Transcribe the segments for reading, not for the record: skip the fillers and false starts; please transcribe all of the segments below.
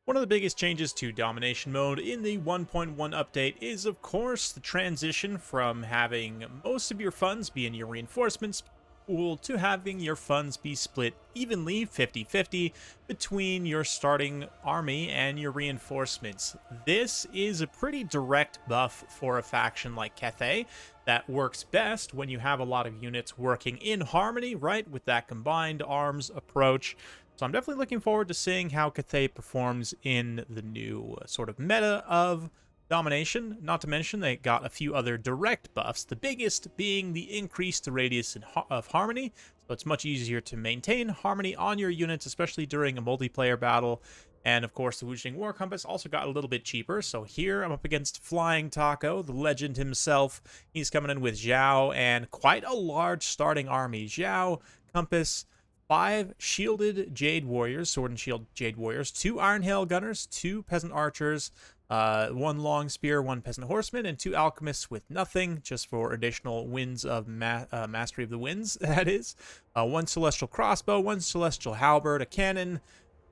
One of the biggest changes to Domination mode in the 1.1 update is, of course, the transition from having most of your funds be in your reinforcements pool to having your funds be split evenly 50-50 between your starting army and your reinforcements. This is a pretty direct buff for a faction like Cathay that works best when you have a lot of units working in harmony, right, with that combined arms approach. So I'm definitely looking forward to seeing how Cathay performs in the new sort of meta of Domination. Not to mention they got a few other direct buffs, the biggest being the increased radius of harmony. So it's much easier to maintain harmony on your units, especially during a multiplayer battle. And of course, the Wuxing War Compass also got a little bit cheaper. So here I'm up against Flying Taco, the legend himself. He's coming in with Zhao and quite a large starting army. Zhao, Compass, 5 shielded Jade Warriors, Sword and Shield Jade Warriors, 2 Iron Hail Gunners, 2 Peasant Archers, 1 Long Spear, 1 Peasant Horseman, and 2 Alchemists with nothing, just for additional winds of Mastery of the Winds, that is. 1 Celestial Crossbow, 1 Celestial Halberd, a Cannon,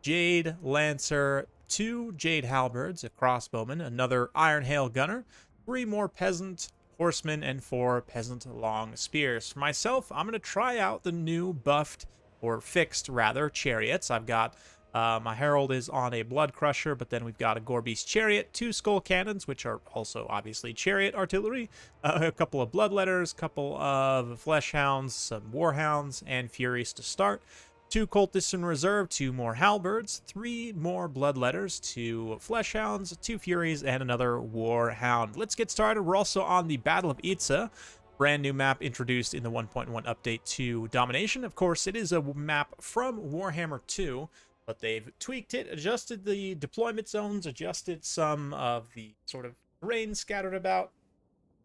Jade Lancer, 2 Jade Halberds, a Crossbowman, another Iron Hail Gunner, 3 more Peasant Horsemen, and 4 Peasant Long Spears. For myself, I'm going to try out the new buffed, or fixed rather, chariots. I've got my Herald is on a Blood Crusher, but then we've got a Gorebeast Chariot, 2 Skull Cannons, which are also obviously Chariot artillery, a couple of Bloodletters, couple of Flesh Hounds, some Warhounds, and Furies to start. 2 Cultists in reserve, 2 more Halberds, 3 more Bloodletters, 2 Flesh Hounds, 2 Furies, and another Warhound. Let's get started. We're also on the Battle of Itza, brand new map introduced in the 1.1 update to Domination. Of course, it is a map from Warhammer 2, but they've tweaked it, adjusted the deployment zones, adjusted some of the sort of terrain scattered about.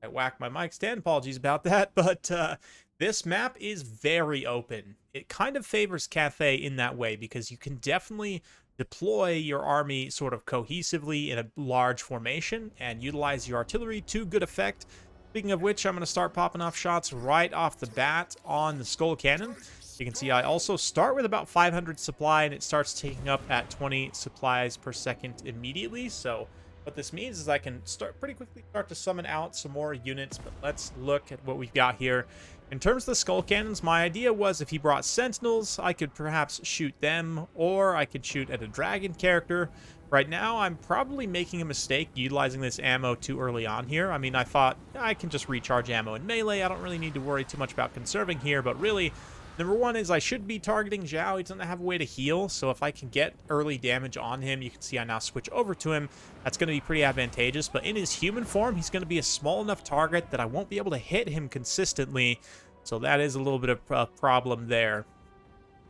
I whacked my mic stand, apologies about that, but this map is very open. It kind of favors Cathay in that way because you can definitely deploy your army sort of cohesively in a large formation and utilize your artillery to good effect. Speaking of which, I'm going to start popping off shots right off the bat on the Skull Cannon. You can see I also start with about 500 supply, and it starts taking up at 20 supplies per second immediately. So what this means is I can pretty quickly start to summon out some more units, but let's look at what we've got here. In terms of the Skull Cannons, my idea was if he brought Sentinels, I could perhaps shoot them, or I could shoot at a Dragon character. Right now, I'm probably making a mistake utilizing this ammo too early on here. I mean, I thought I can just recharge ammo in melee. I don't really need to worry too much about conserving here, but really, number one is I should be targeting Zhao. He doesn't have a way to heal, so if I can get early damage on him, you can see I now switch over to him. That's going to be pretty advantageous, but in his human form, he's going to be a small enough target that I won't be able to hit him consistently, so that is a little bit of a problem there.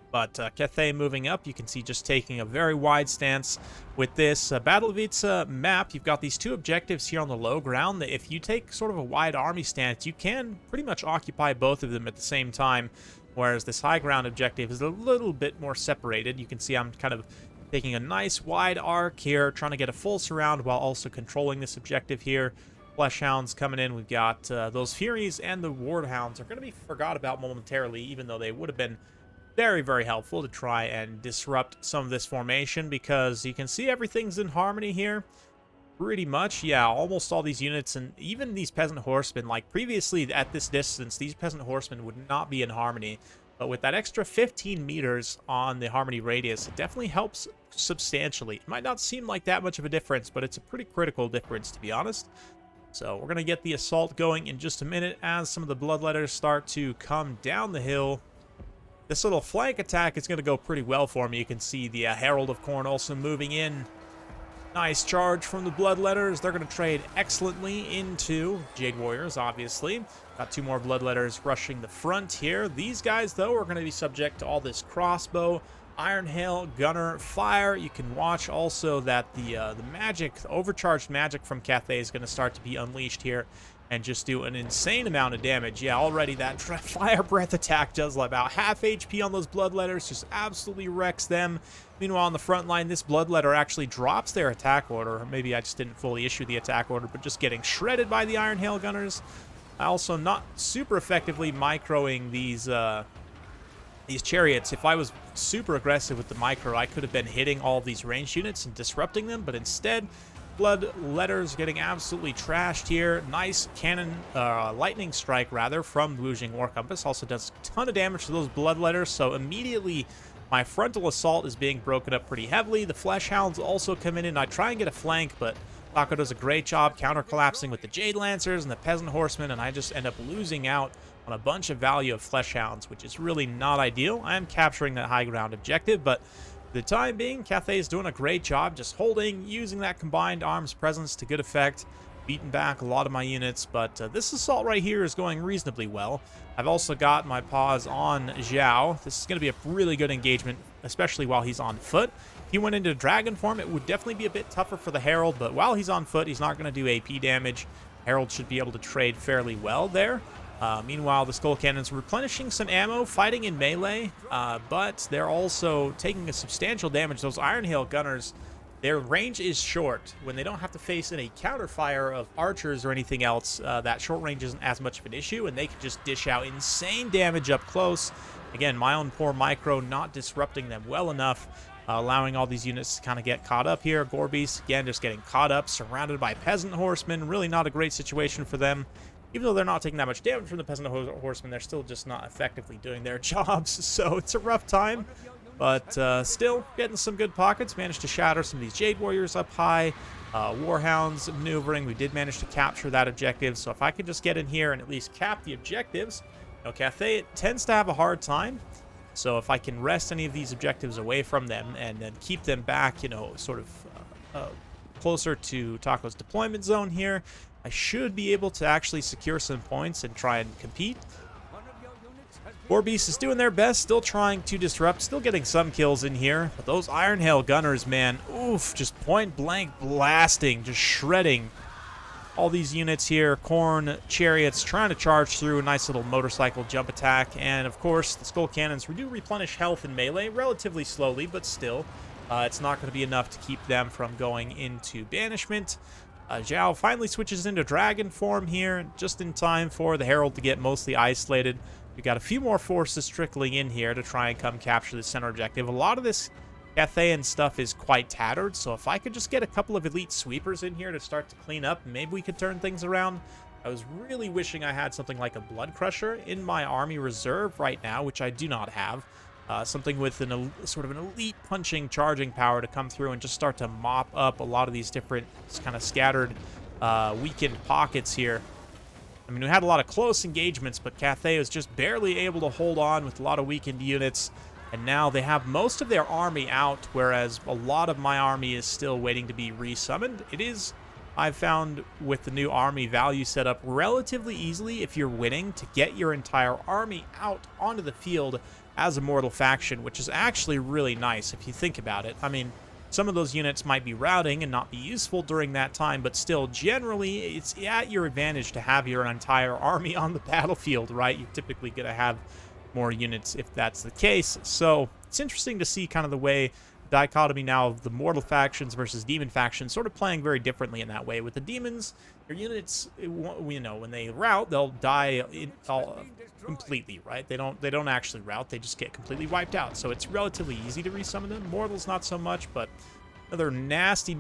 But Cathay moving up, you can see just taking a very wide stance with this Battle of Itza map. You've got these 2 objectives here on the low ground that if you take sort of a wide army stance, you can pretty much occupy both of them at the same time. Whereas this high ground objective is a little bit more separated. You can see I'm kind of taking a nice wide arc here, trying to get a full surround while also controlling this objective here. Flesh Hounds coming in. We've got those Furies and the Warhounds are going to be forgot about momentarily, even though they would have been very, very helpful to try and disrupt some of this formation, because you can see everything's in harmony here. Pretty much, yeah, almost all these units, and even these Peasant Horsemen, like previously at this distance, these Peasant Horsemen would not be in harmony. But with that extra 15 meters on the harmony radius, it definitely helps substantially. It might not seem like that much of a difference, but it's a pretty critical difference, to be honest. So we're going to get the assault going in just a minute as some of the Bloodletters start to come down the hill. This little flank attack is going to go pretty well for me. You can see the Herald of Khorne also moving in. Nice charge from the Bloodletters. They're going to trade excellently into Jade Warriors, obviously. Got 2 more Bloodletters rushing the front here. These guys, though, are going to be subject to all this crossbow, Iron Hail, Gunner, Fire. You can watch also that the magic, the overcharged magic from Cathay is going to start to be unleashed here and just do an insane amount of damage. Yeah, already that Fire Breath attack does about half HP on those Bloodletters, just absolutely wrecks them. Meanwhile, on the front line, this Bloodletter actually drops their attack order. Maybe I just didn't fully issue the attack order, but just getting shredded by the Iron Hail Gunners. Also not super effectively microing these these chariots, if I was super aggressive with the micro, I could have been hitting all of these ranged units and disrupting them, but instead, blood letters getting absolutely trashed here. Nice cannon, lightning strike rather, from the Wujing War Compass. Also does a ton of damage to those blood letters, so immediately my frontal assault is being broken up pretty heavily. The flesh hounds also come in, and I try and get a flank, but Taco does a great job counter-collapsing with the Jade Lancers and the Peasant Horsemen, and I just end up losing out on a bunch of value of flesh hounds, which is really not ideal. I am capturing that high ground objective, but for the time being, Cathay is doing a great job just holding, using that combined arms presence to good effect, beating back a lot of my units, but this assault right here is going reasonably well. I've also got my paws on Zhao. This is going to be a really good engagement, especially while he's on foot. If he went into dragon form, it would definitely be a bit tougher for the Herald, but while he's on foot, he's not going to do AP damage. Herald should be able to trade fairly well there. Meanwhile, the Skull Cannon's replenishing some ammo, fighting in melee, but they're also taking a substantial damage. Those Iron Hail Gunners, their range is short. When they don't have to face any counterfire of archers or anything else, that short range isn't as much of an issue, and they can just dish out insane damage up close. Again, my own poor micro not disrupting them well enough, allowing all these units to kind of get caught up here. Gorbeast, again, just getting caught up, surrounded by Peasant Horsemen. Really not a great situation for them. Even though they're not taking that much damage from the Peasant Horsemen, they're still just not effectively doing their jobs. So it's a rough time, but still getting some good pockets. Managed to shatter some of these Jade Warriors up high. Warhounds maneuvering. We did manage to capture that objective. So if I could just get in here and at least cap the objectives. You know, Cathay tends to have a hard time. So if I can wrest any of these objectives away from them and then keep them back, you know, sort of closer to Taco's deployment zone here, I should be able to actually secure some points and try and compete. Gorbeast is doing their best, still trying to disrupt, still getting some kills in here. But those Iron Hail Gunners, man, oof, just point blank blasting, just shredding all these units here. Khorne chariots trying to charge through a nice little motorcycle jump attack. And of course, the Skull Cannons do replenish health in melee relatively slowly, but still, it's not going to be enough to keep them from going into banishment. Zhao finally switches into dragon form here, just in time for the Herald to get mostly isolated. We got a few more forces trickling in here to try and come capture the center objective. A lot of this Cathayan stuff is quite tattered, so if I could just get a couple of elite sweepers in here to start to clean up, maybe we could turn things around. I was really wishing I had something like a Blood Crusher in my army reserve right now, which I do not have. Something with sort of an elite punching, charging power to come through and just start to mop up a lot of these different kind of scattered, weakened pockets here. I mean, we had a lot of close engagements, but Cathay was just barely able to hold on with a lot of weakened units. And now they have most of their army out, whereas a lot of my army is still waiting to be resummoned. It is, I've found, with the new army value set up relatively easily if you're winning to get your entire army out onto the field as a mortal faction, which is actually really nice if you think about it. I mean, some of those units might be routing and not be useful during that time, but still, generally, it's at your advantage to have your entire army on the battlefield, right? You're typically going to have more units if that's the case. So it's interesting to see kind of the way dichotomy now of the mortal factions versus demon factions sort of playing very differently in that way. With the demons, your units, you know, when they rout, they'll die completely, right? They don't actually rout, they just get completely wiped out. So it's relatively easy to resummon them. Mortals not so much, but another nasty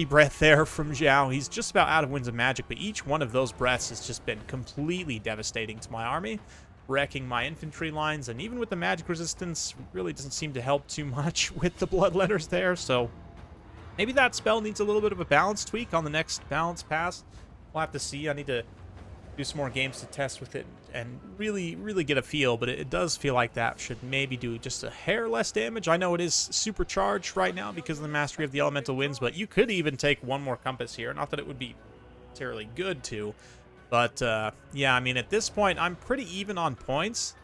breath there from Zhao. He's just about out of Winds of Magic, but each one of those breaths has just been completely devastating to my army, wrecking my infantry lines, and even with the magic resistance, really doesn't seem to help too much with the blood letters there. So maybe that spell needs a little bit of a balance tweak on the next balance pass. We'll have to see. I need to do some more games to test with it and really get a feel, but it does feel like that should maybe do just a hair less damage. I know it is supercharged right now because of the mastery of the elemental winds, but you could even take one more compass here. Not that it would be terribly good to, but yeah, I mean, at this point, I'm pretty even on points,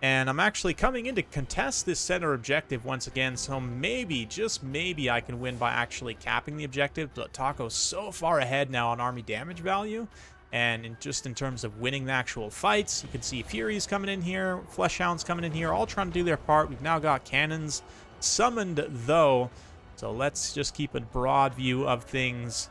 and I'm actually coming in to contest this center objective once again, so maybe, just maybe, I can win by actually capping the objective. But Taco's so far ahead now on army damage value, and just in terms of winning the actual fights, you can see Furies coming in here, Fleshhounds coming in here, all trying to do their part. We've now got cannons summoned, though, so let's just keep a broad view of things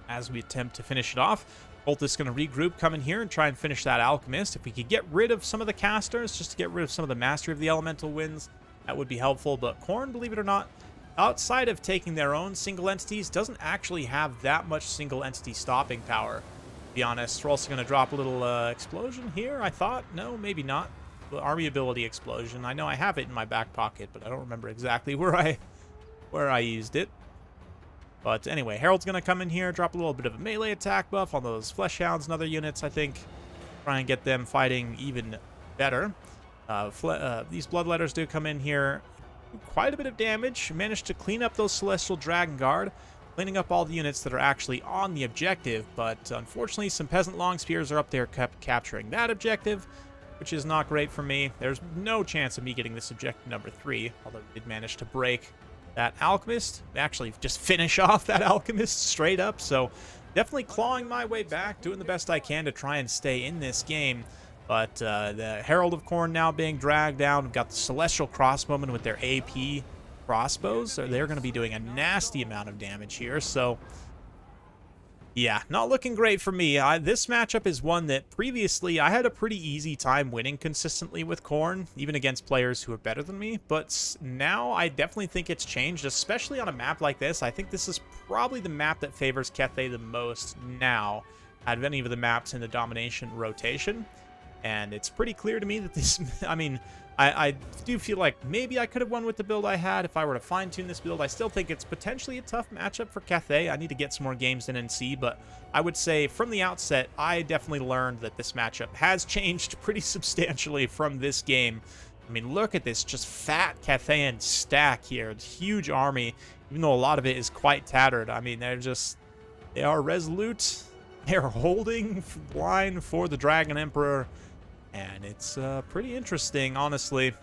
as we attempt to finish it off. Cultist's going to regroup, come in here, and try and finish that Alchemist. If we could get rid of some of the casters, just to get rid of some of the Mastery of the Elemental Winds, that would be helpful. But Khorne, believe it or not, outside of taking their own single entities, doesn't actually have that much single entity stopping power, to be honest. We're also going to drop a little explosion here, I thought. No, maybe not. The army ability explosion. I know I have it in my back pocket, but I don't remember exactly where I used it. But anyway, Herald's going to come in here, drop a little bit of a melee attack buff on those Flesh Hounds and other units, I think. Try and get them fighting even better. These Bloodletters do come in here. Quite a bit of damage. Managed to clean up those Celestial Dragon Guard, cleaning up all the units that are actually on the objective. But unfortunately, some Peasant Long Spears are up there capturing that objective, which is not great for me. There's no chance of me getting this objective number 3, although we did manage to break that Alchemist. Actually, just finish off that Alchemist straight up. So definitely clawing my way back, doing the best I can to try and stay in this game. But the Herald of Khorne now being dragged down. We've got the Celestial Crossbowmen with their AP crossbows. So they're going to be doing a nasty amount of damage here. So yeah, not looking great for me. This matchup is one that previously I had a pretty easy time winning consistently with Khorne, even against players who are better than me. But now I definitely think it's changed, especially on a map like this. I think this is probably the map that favors Cathay the most now out of any of the maps in the Domination rotation. And it's pretty clear to me that this, I mean, I do feel like maybe I could have won with the build I had if I were to fine-tune this build. I still think it's potentially a tough matchup for Cathay. I need to get some more games in and see, but I would say from the outset, I definitely learned that this matchup has changed pretty substantially from this game. I mean, look at this just fat Cathayan stack here. It's a huge army, even though a lot of it is quite tattered. I mean, they are resolute. They're holding line for the Dragon Emperor. And it's pretty interesting, honestly.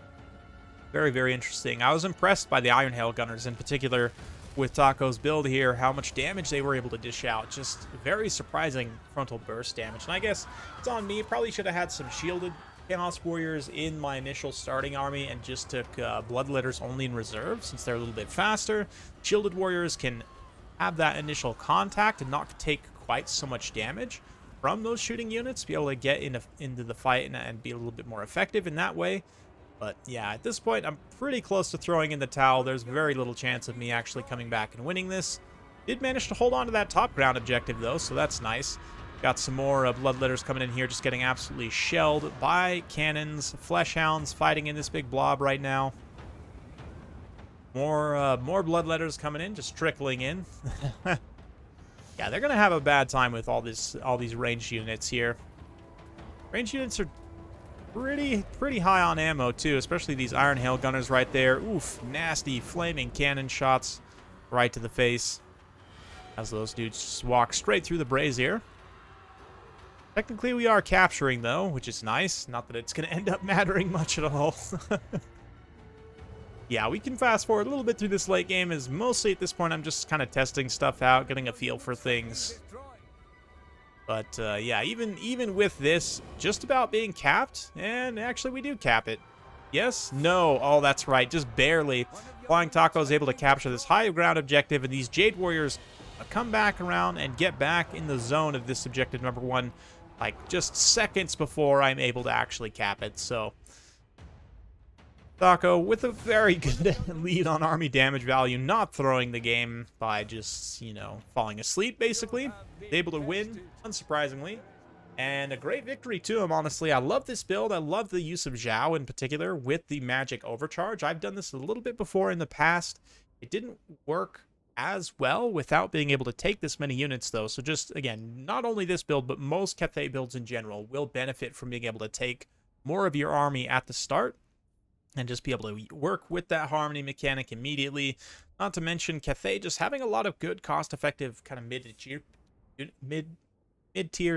Very, very interesting. I was impressed by the Iron Hail Gunners in particular with Taco's build here, how much damage they were able to dish out. Just very surprising frontal burst damage. And I guess it's on me. Probably should have had some shielded Chaos Warriors in my initial starting army and just took Bloodletters only in reserve since they're a little bit faster. Shielded Warriors can have that initial contact and not take quite so much damage from those shooting units, be able to get into the fight and be a little bit more effective in that way. But yeah, at this point, I'm pretty close to throwing in the towel. There's very little chance of me actually coming back and winning this. Did manage to hold on to that top ground objective, though, so that's nice. Got some more Bloodletters coming in here, just getting absolutely shelled by cannons. Flesh Hounds fighting in this big blob right now. More Bloodletters coming in, just trickling in. Yeah, they're going to have a bad time with all these ranged units here. Ranged units are pretty high on ammo, too, especially these Iron Hail Gunners right there. Oof, nasty flaming cannon shots right to the face as those dudes just walk straight through the brazier. Technically, we are capturing, though, which is nice. Not that it's going to end up mattering much at all. Yeah, we can fast forward a little bit through this late game, as mostly at this point I'm just kind of testing stuff out, getting a feel for things. But yeah, even with this just about being capped, and actually we do cap it. Yes? No. Oh, that's right, just barely. Flying Taco is able to capture this high ground objective, and these Jade Warriors come back around and get back in the zone of this objective number 1, like just seconds before I'm able to actually cap it. So Taco with a very good lead on army damage value, not throwing the game by just, you know, falling asleep, basically. Able to win, unsurprisingly. And a great victory to him, honestly. I love this build. I love the use of Zhao in particular with the magic overcharge. I've done this a little bit before in the past. It didn't work as well without being able to take this many units, though. So just, again, not only this build, but most Cathay builds in general will benefit from being able to take more of your army at the start and just be able to work with that harmony mechanic immediately. Not to mention Cathay just having a lot of good, cost-effective kind of mid-tier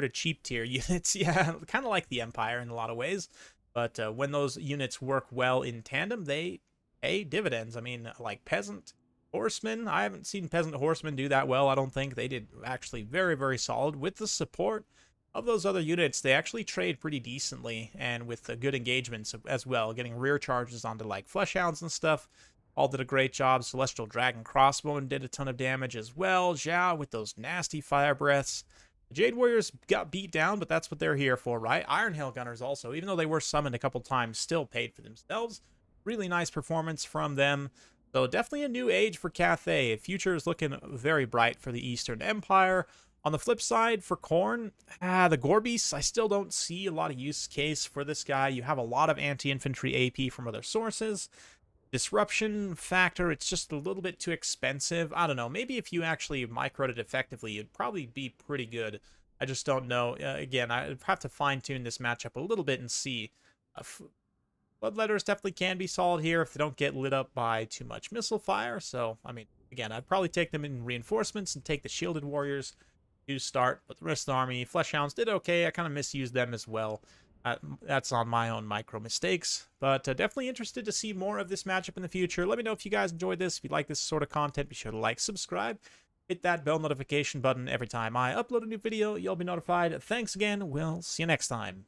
to cheap tier units. Yeah, kind of like the Empire in a lot of ways. But when those units work well in tandem, they pay dividends. I mean, like Peasant Horsemen. I haven't seen Peasant Horsemen do that well, I don't think. They did actually very, very solid with the support of those other units. They actually trade pretty decently and with good engagements as well, getting rear charges onto like Flesh Hounds and stuff. All did a great job. Celestial Dragon Crossbowman did a ton of damage as well. Zhao with those nasty fire breaths. The Jade Warriors got beat down, but that's what they're here for, right? Iron Hail Gunners also, even though they were summoned a couple times, still paid for themselves. Really nice performance from them. So definitely a new age for Cathay. Future is looking very bright for the Eastern Empire. On the flip side, for Khorne, the Gorbeasts, I still don't see a lot of use case for this guy. You have a lot of anti-infantry AP from other sources. Disruption factor, it's just a little bit too expensive. I don't know. Maybe if you actually microed it effectively, it'd probably be pretty good. I just don't know. Again, I'd have to fine-tune this matchup a little bit and see. Bloodletters definitely can be solid here if they don't get lit up by too much missile fire. So, I mean, again, I'd probably take them in reinforcements and take the Shielded Warriors to start. But the rest of the army, Fleshhounds did okay. I kind of misused them as well. That's on my own micro mistakes. But definitely interested to see more of this matchup in the future. Let me know if you guys enjoyed this. If you like this sort of content, be sure to like, subscribe, hit that bell notification button every time I upload a new video. You'll be notified. Thanks again. We'll see you next time.